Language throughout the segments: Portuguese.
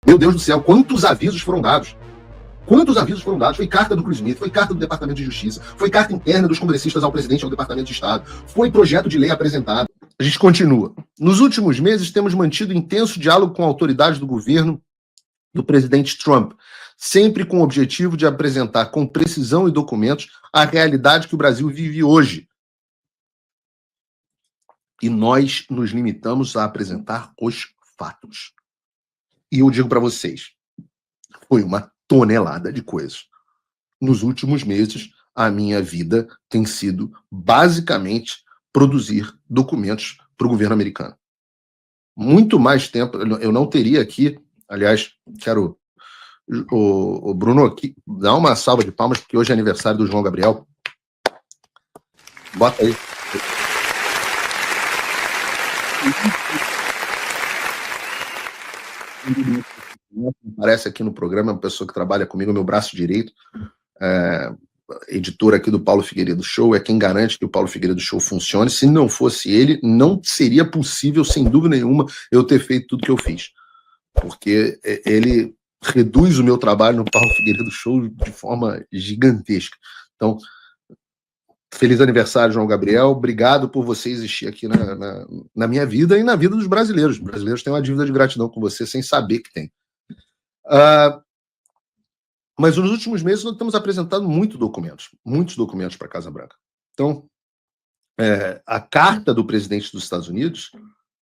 Meu Deus do céu, quantos avisos foram dados? Quantos avisos foram dados? Foi carta do Chris Smith, foi carta do Departamento de Justiça, foi carta interna dos congressistas ao presidente e ao Departamento de Estado, foi projeto de lei apresentado. A gente continua. Nos últimos meses, temos mantido intenso diálogo com autoridades do governo do presidente Trump, sempre com o objetivo de apresentar com precisão e documentos a realidade que o Brasil vive hoje. E nós nos limitamos a apresentar os fatos. E eu digo para vocês, foi uma tonelada de coisas. Nos últimos meses, a minha vida tem sido basicamente produzir documentos para o governo americano. Muito mais tempo, eu não teria aqui, aliás, quero o Bruno aqui, dá uma salva de palmas, porque hoje é aniversário do João Gabriel. Bota aí. Aparece aqui no programa, uma pessoa que trabalha comigo, meu braço direito, editor aqui do Paulo Figueiredo Show, é quem garante que o Paulo Figueiredo Show funcione. Se não fosse ele, não seria possível, sem dúvida nenhuma, eu ter feito tudo que eu fiz. Porque ele reduz o meu trabalho no Paulo Figueiredo Show de forma gigantesca. Então, feliz aniversário, João Gabriel. Obrigado por você existir aqui na minha vida e na vida dos brasileiros. Os brasileiros têm uma dívida de gratidão com você sem saber que tem. Mas nos últimos meses nós temos apresentado muitos documentos para a Casa Branca. Então, a carta do presidente dos Estados Unidos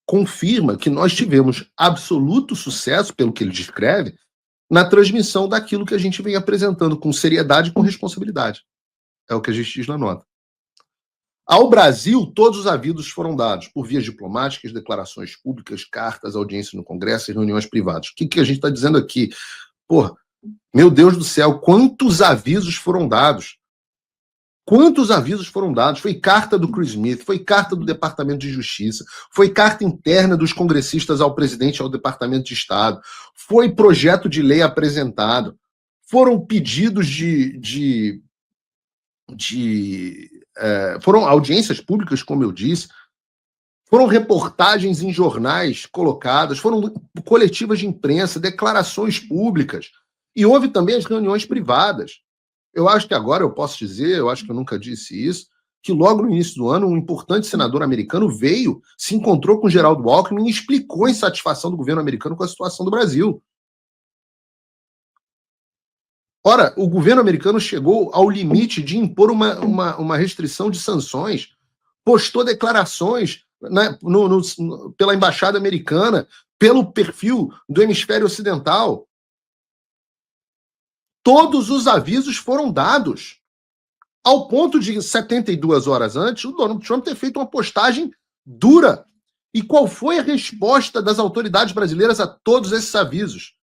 confirma que nós tivemos absoluto sucesso, pelo que ele descreve, na transmissão daquilo que a gente vem apresentando com seriedade e com responsabilidade. É o que a gente diz na nota. Ao Brasil, todos os avisos foram dados por vias diplomáticas, declarações públicas, cartas, audiências no Congresso e reuniões privadas. O que a gente está dizendo aqui? Porra, meu Deus do céu, quantos avisos foram dados? Quantos avisos foram dados? Foi carta do Chris Smith, foi carta do Departamento de Justiça, foi carta interna dos congressistas ao presidente e ao Departamento de Estado, foi projeto de lei apresentado, foram pedidos foram audiências públicas, como eu disse, foram reportagens em jornais colocadas, foram coletivas de imprensa, declarações públicas, e houve também as reuniões privadas. Eu acho que agora eu posso dizer, eu acho que eu nunca disse isso, que logo no início do ano um importante senador americano veio, se encontrou com Geraldo Alckmin e explicou a insatisfação do governo americano com a situação do Brasil. Ora, o governo americano chegou ao limite de impor uma restrição de sanções, postou declarações, né, pela embaixada americana, pelo perfil do hemisfério ocidental. Todos os avisos foram dados, ao ponto de 72 horas antes, o Donald Trump ter feito uma postagem dura. E qual foi a resposta das autoridades brasileiras a todos esses avisos?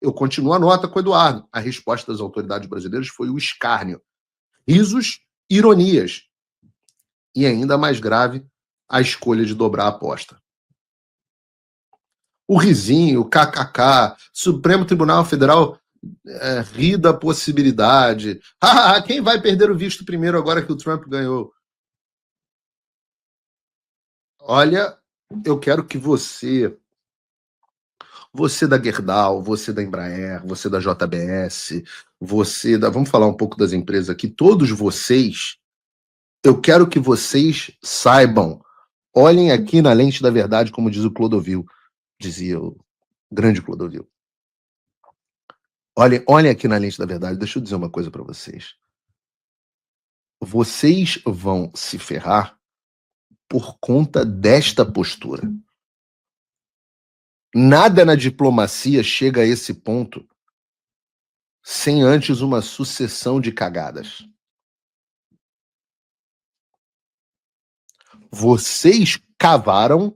Eu continuo a nota com o Eduardo. A resposta das autoridades brasileiras foi o escárnio. Risos, ironias. E ainda mais grave, a escolha de dobrar a aposta. O risinho, o kkk, Supremo Tribunal Federal ri da possibilidade. Quem vai perder o visto primeiro agora que o Trump ganhou? Olha, eu quero que você da Gerdau, você da Embraer, você da JBS, vamos falar um pouco das empresas aqui, todos vocês, eu quero que vocês saibam, olhem aqui na lente da verdade, como diz o Clodovil, dizia o grande Clodovil. Olhem aqui na lente da verdade, deixa eu dizer uma coisa para vocês. Vocês vão se ferrar por conta desta postura. Nada na diplomacia chega a esse ponto sem antes uma sucessão de cagadas. Vocês cavaram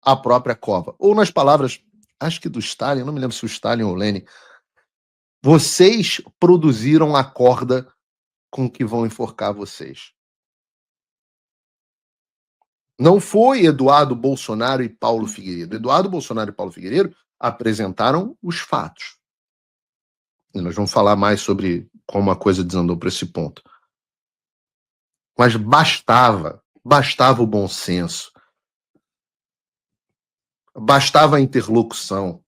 a própria cova. Ou nas palavras, acho que do Stalin, não me lembro se o Stalin ou o Lenin, vocês produziram a corda com que vão enforcar vocês. Não foi Eduardo Bolsonaro e Paulo Figueiredo. Eduardo Bolsonaro e Paulo Figueiredo apresentaram os fatos. E nós vamos falar mais sobre como a coisa desandou para esse ponto. Mas bastava o bom senso. Bastava a interlocução.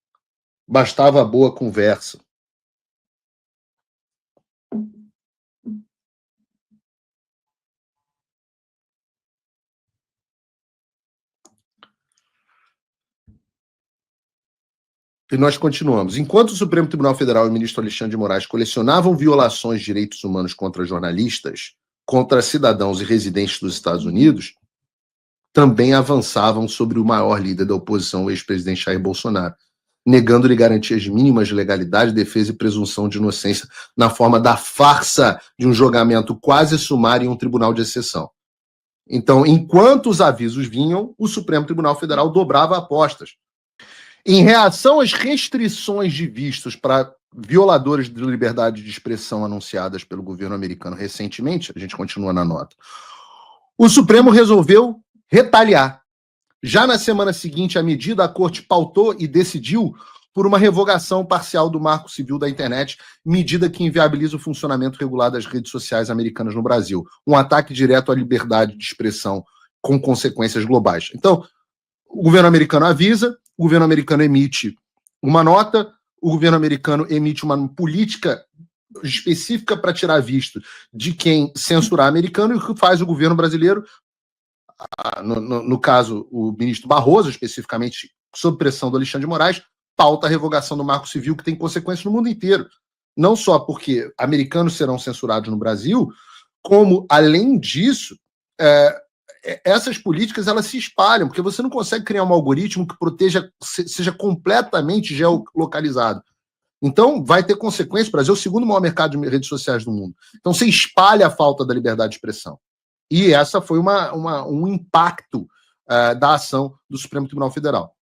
Bastava boa conversa. E nós continuamos. Enquanto o Supremo Tribunal Federal e o ministro Alexandre de Moraes colecionavam violações de direitos humanos contra jornalistas, contra cidadãos e residentes dos Estados Unidos, também avançavam sobre o maior líder da oposição, o ex-presidente Jair Bolsonaro, negando-lhe garantias mínimas de legalidade, defesa e presunção de inocência na forma da farsa de um julgamento quase sumário em um tribunal de exceção. Então, enquanto os avisos vinham, o Supremo Tribunal Federal dobrava apostas. Em reação às restrições de vistos para violadores de liberdade de expressão anunciadas pelo governo americano recentemente, a gente continua na nota, o Supremo resolveu retaliar. Já na semana seguinte à medida, a Corte pautou e decidiu por uma revogação parcial do Marco Civil da Internet, medida que inviabiliza o funcionamento regular das redes sociais americanas no Brasil. Um ataque direto à liberdade de expressão com consequências globais. Então, o governo americano avisa, o governo americano emite uma nota, o governo americano emite uma política específica para tirar visto de quem censurar americano, e o que faz o governo brasileiro, no caso, o ministro Barroso, especificamente sob pressão do Alexandre de Moraes, pauta a revogação do Marco Civil, que tem consequências no mundo inteiro. Não só porque americanos serão censurados no Brasil, como, além disso, essas políticas elas se espalham, porque você não consegue criar um algoritmo que proteja, seja completamente geolocalizado. Então, vai ter consequências. O Brasil é o segundo maior mercado de redes sociais do mundo. Então, você espalha a falta da liberdade de expressão. E essa foi um impacto da ação do Supremo Tribunal Federal.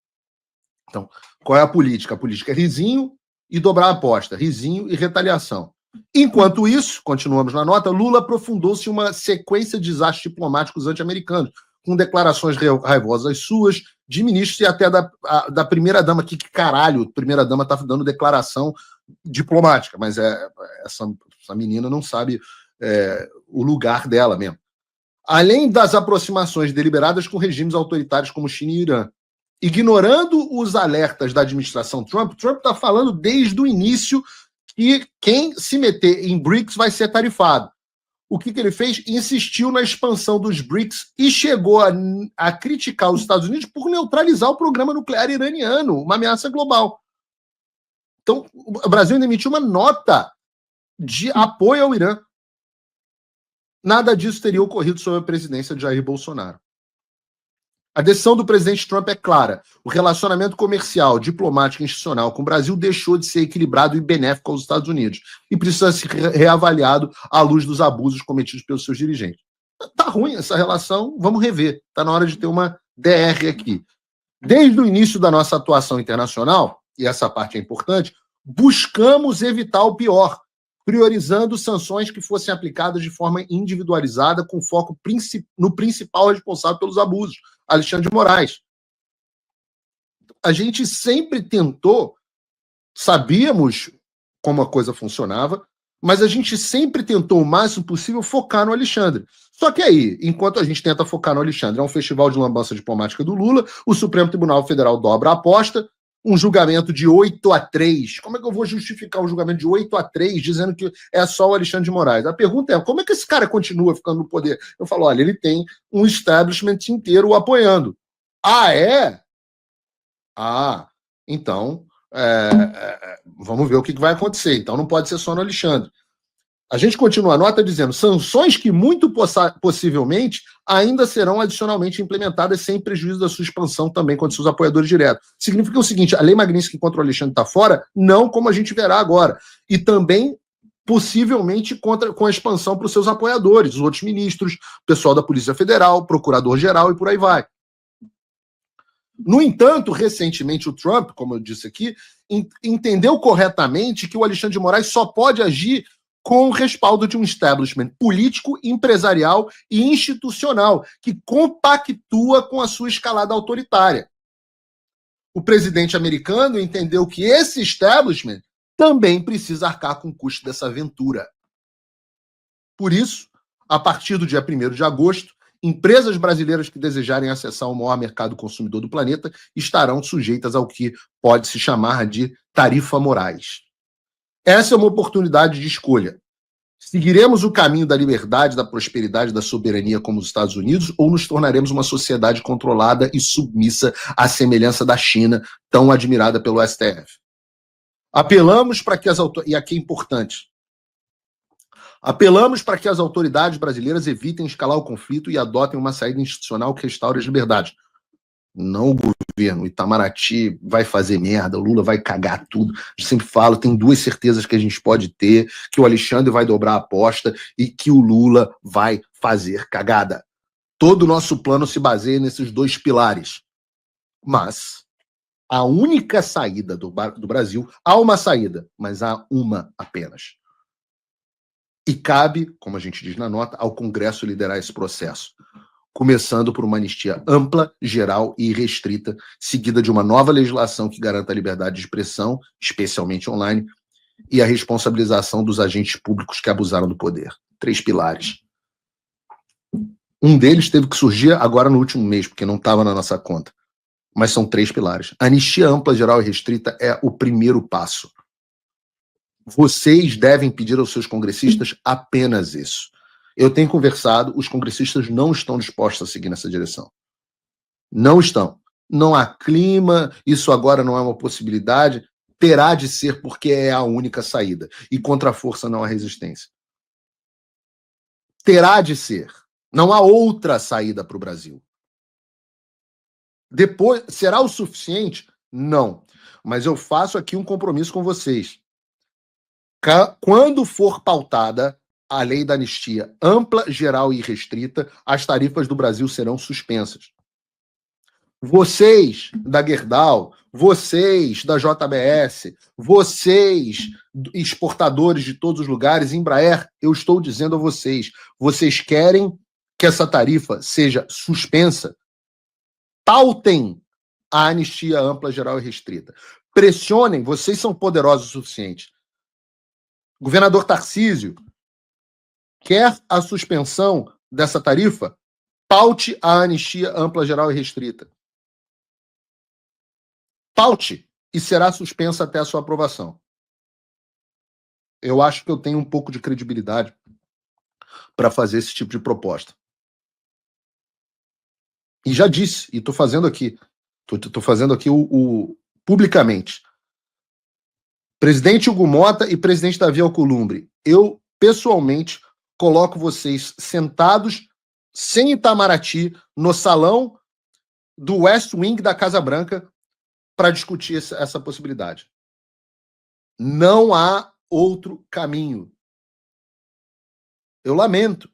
Então, qual é a política? A política é risinho e dobrar a aposta, risinho e retaliação. Enquanto isso, continuamos na nota, Lula aprofundou-se em uma sequência de desastres diplomáticos anti-americanos, com declarações raivosas suas, de ministros e até da primeira-dama, que caralho, a primeira-dama está dando declaração diplomática, mas essa menina não sabe o lugar dela mesmo. Além das aproximações deliberadas com regimes autoritários como China e Irã. Ignorando os alertas da administração Trump está falando desde o início que quem se meter em BRICS vai ser tarifado. O que ele fez? Insistiu na expansão dos BRICS e chegou a criticar os Estados Unidos por neutralizar o programa nuclear iraniano, uma ameaça global. Então, o Brasil ainda emitiu uma nota de apoio ao Irã. Nada disso teria ocorrido sob a presidência de Jair Bolsonaro. A decisão do presidente Trump é clara. O relacionamento comercial, diplomático e institucional com o Brasil deixou de ser equilibrado e benéfico aos Estados Unidos e precisa ser reavaliado à luz dos abusos cometidos pelos seus dirigentes. Tá ruim essa relação, vamos rever. Tá na hora de ter uma DR aqui. Desde o início da nossa atuação internacional, e essa parte é importante, buscamos evitar o pior, priorizando sanções que fossem aplicadas de forma individualizada, com foco no principal responsável pelos abusos, Alexandre de Moraes. A gente sempre tentou, sabíamos como a coisa funcionava, mas a gente sempre tentou o máximo possível focar no Alexandre. Só que aí, enquanto a gente tenta focar no Alexandre, é um festival de lambança diplomática do Lula, o Supremo Tribunal Federal dobra a aposta, um julgamento de 8-3. Como é que eu vou justificar um julgamento de 8-3 dizendo que é só o Alexandre de Moraes? A pergunta é, como é que esse cara continua ficando no poder? Eu falo, olha, ele tem um establishment inteiro o apoiando. Ah, é? Ah, então, vamos ver o que vai acontecer. Então não pode ser só no Alexandre. A gente continua a nota dizendo sanções que muito possivelmente ainda serão adicionalmente implementadas sem prejuízo da sua expansão também contra seus apoiadores diretos. Significa o seguinte, a lei Magnitsky contra o Alexandre está fora? Não, como a gente verá agora. E também, possivelmente, com a expansão para os seus apoiadores, os outros ministros, pessoal da Polícia Federal, Procurador-Geral e por aí vai. No entanto, recentemente o Trump, como eu disse aqui, entendeu corretamente que o Alexandre de Moraes só pode agir com o respaldo de um establishment político, empresarial e institucional que compactua com a sua escalada autoritária. O presidente americano entendeu que esse establishment também precisa arcar com o custo dessa aventura. Por isso, a partir do dia 1º de agosto, Empresas brasileiras que desejarem acessar o maior mercado consumidor do planeta estarão sujeitas ao que pode se chamar de tarifa Moraes. Essa é uma oportunidade de escolha. Seguiremos o caminho da liberdade, da prosperidade, da soberania como os Estados Unidos, ou nos tornaremos uma sociedade controlada e submissa à semelhança da China, tão admirada pelo STF? Apelamos para que as autoridades, e aqui é importante, apelamos para que as autoridades brasileiras evitem escalar o conflito e adotem uma saída institucional que restaure as liberdades. Não o governo, o Itamaraty vai fazer merda, o Lula vai cagar tudo. Eu sempre falo, tem duas certezas que a gente pode ter, que o Alexandre vai dobrar a aposta e que o Lula vai fazer cagada. Todo o nosso plano se baseia nesses dois pilares. Mas a única saída do Brasil, há uma saída, mas há uma apenas. E cabe, como a gente diz na nota, ao Congresso liderar esse processo. Começando por uma anistia ampla, geral e irrestrita, seguida de uma nova legislação que garanta a liberdade de expressão, especialmente online, e a responsabilização dos agentes públicos que abusaram do poder. 3 pilares. Um deles teve que surgir agora no último mês, porque não estava na nossa conta. Mas são 3 pilares. A anistia ampla, geral e restrita é o primeiro passo. Vocês devem pedir aos seus congressistas apenas isso. Eu tenho conversado, os congressistas não estão dispostos a seguir nessa direção. Não estão. Não há clima, isso agora não é uma possibilidade, terá de ser porque é a única saída. E contra a força não há resistência. Terá de ser. Não há outra saída para o Brasil. Depois, será o suficiente? Não. Mas eu faço aqui um compromisso com vocês. Quando for pautada a lei da anistia ampla, geral e restrita, as tarifas do Brasil serão suspensas. Vocês da Gerdau, vocês da JBS, vocês exportadores de todos os lugares, Embraer, eu estou dizendo a vocês, vocês querem que essa tarifa seja suspensa? Pautem a anistia ampla, geral e restrita. Pressionem, vocês são poderosos o suficiente. Governador Tarcísio, quer a suspensão dessa tarifa? Paute a anistia ampla, geral e restrita. Paute e será suspensa até a sua aprovação. Eu acho que eu tenho um pouco de credibilidade para fazer esse tipo de proposta. E já disse, e estou fazendo aqui, estou fazendo aqui publicamente. Presidente Hugo Mota e presidente Davi Alcolumbre, eu, pessoalmente, coloco vocês sentados, sem Itamaraty, no salão do West Wing da Casa Branca para discutir essa possibilidade. Não há outro caminho. Eu lamento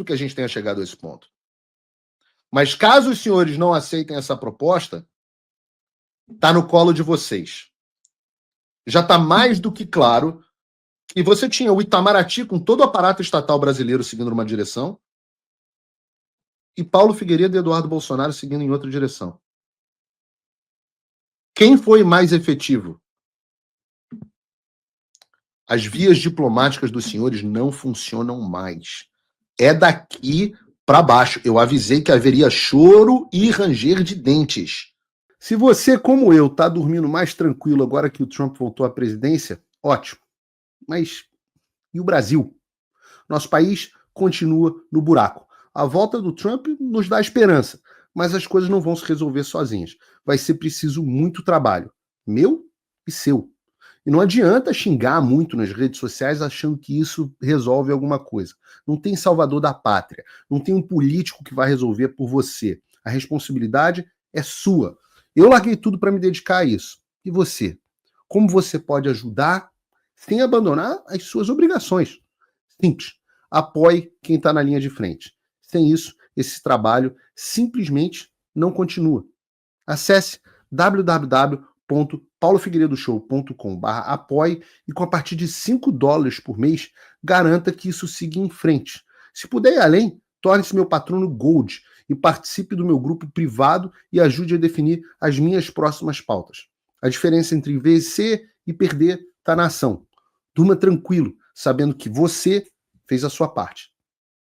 que a gente tenha chegado a esse ponto. Mas caso os senhores não aceitem essa proposta, está no colo de vocês. Já está mais do que claro que você tinha o Itamaraty com todo o aparato estatal brasileiro seguindo numa direção e Paulo Figueiredo e Eduardo Bolsonaro seguindo em outra direção. Quem foi mais efetivo? As vias diplomáticas dos senhores não funcionam mais. É daqui para baixo. Eu avisei que haveria choro e ranger de dentes. Se você, como eu, está dormindo mais tranquilo agora que o Trump voltou à presidência, ótimo. Mas e o Brasil? Nosso país continua no buraco. A volta do Trump nos dá esperança, mas as coisas não vão se resolver sozinhas. Vai ser preciso muito trabalho, meu e seu. E não adianta xingar muito nas redes sociais achando que isso resolve alguma coisa. Não tem salvador da pátria. Não tem um político que vai resolver por você. A responsabilidade é sua. Eu larguei tudo para me dedicar a isso. E você? Como você pode ajudar sem abandonar as suas obrigações? Simples. Apoie quem está na linha de frente. Sem isso, esse trabalho simplesmente não continua. Acesse www.paulofigueiredoshow.com/apoie e com a partir de $5 por mês, garanta que isso siga em frente. Se puder ir além, torne-se meu patrono Gold e participe do meu grupo privado e ajude a definir as minhas próximas pautas. A diferença entre vencer e perder está na ação. Durma tranquilo, sabendo que você fez a sua parte.